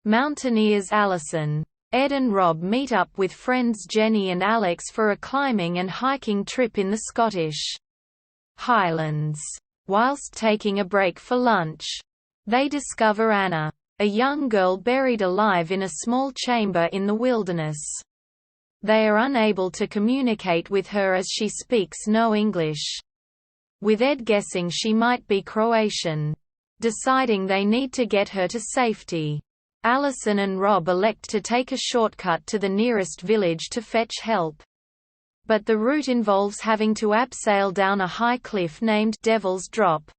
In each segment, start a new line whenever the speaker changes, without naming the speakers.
Mountaineers Allison. Ed and Rob meet up with friends Jenny and Alex for a climbing and hiking trip in the Scottish Highlands. Whilst taking a break for lunch, they discover Anna, a young girl buried alive in a small chamber in the wilderness. They are unable to communicate with her as she speaks no English, with Ed guessing she might be Croatian. Deciding they need to get her to safety, Allison and Rob elect to take a shortcut to the nearest village to fetch help. But the route involves having to abseil down a high cliff named Devil's Drop.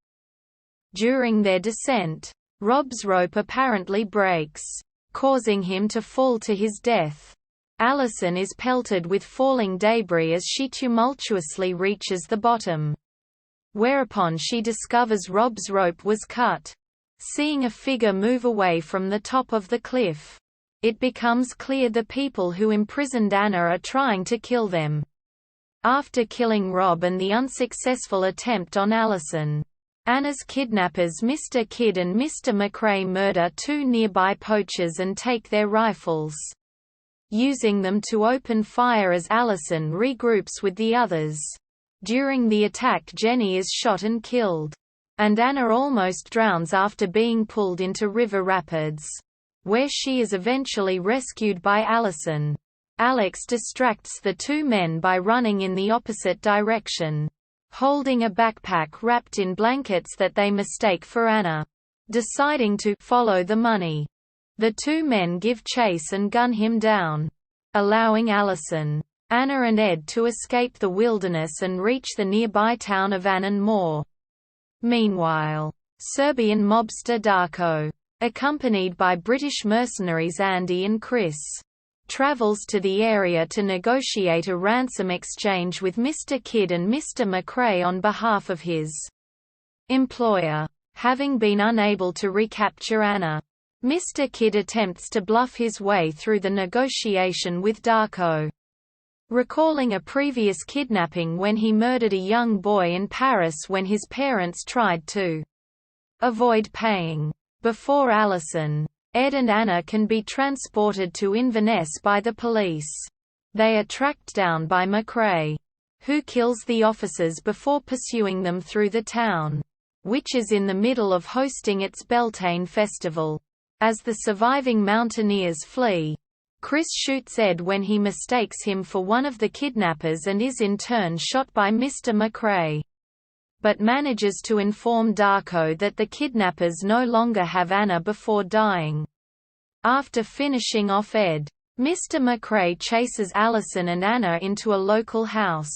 During their descent, Rob's rope apparently breaks, causing him to fall to his death. Allison is pelted with falling debris as she tumultuously reaches the bottom, whereupon she discovers Rob's rope was cut. Seeing a figure move away from the top of the cliff, it becomes clear the people who imprisoned Anna are trying to kill them. After killing Rob and the unsuccessful attempt on Allison, Anna's kidnappers Mr. Kidd and Mr. McRae murder two nearby poachers and take their rifles, using them to open fire as Allison regroups with the others. During the attack, Jenny is shot and killed, and Anna almost drowns after being pulled into river rapids, where she is eventually rescued by Allison. Alex distracts the two men by running in the opposite direction, holding a backpack wrapped in blankets that they mistake for Anna. Deciding to follow the money, the two men give chase and gun him down, allowing Allison, Anna and Ed to escape the wilderness and reach the nearby town of Annenmoor. Meanwhile, Serbian mobster Darko, accompanied by British mercenaries Andy and Chris, travels to the area to negotiate a ransom exchange with Mr. Kidd and Mr. McRae on behalf of his employer. Having been unable to recapture Anna, Mr. Kidd attempts to bluff his way through the negotiation with Darko, recalling a previous kidnapping when he murdered a young boy in Paris when his parents tried to avoid paying. Before Allison, Ed and Anna can be transported to Inverness by the police, they are tracked down by McRae, who kills the officers before pursuing them through the town, which is in the middle of hosting its Beltane festival. As the surviving Mountaineers flee, Chris shoots Ed when he mistakes him for one of the kidnappers and is in turn shot by Mr. McRae, but manages to inform Darko that the kidnappers no longer have Anna before dying. After finishing off Ed, Mr. McRae chases Allison and Anna into a local house,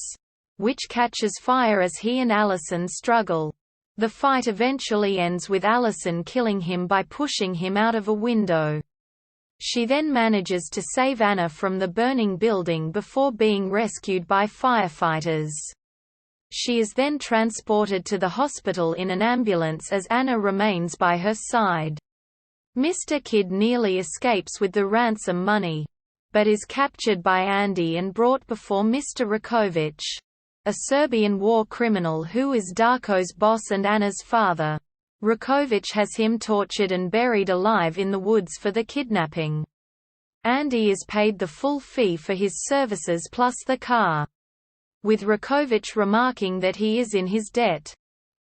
which catches fire as he and Allison struggle. The fight eventually ends with Allison killing him by pushing him out of a window. She then manages to save Anna from the burning building before being rescued by firefighters. She is then transported to the hospital in an ambulance as Anna remains by her side. Mr. Kidd nearly escapes with the ransom money, but is captured by Andy and brought before Mr. Rakovic, a Serbian war criminal who is Darko's boss and Anna's father. Rakovic has him tortured and buried alive in the woods for the kidnapping. Andy is paid the full fee for his services plus the car, with Rakovic remarking that he is in his debt.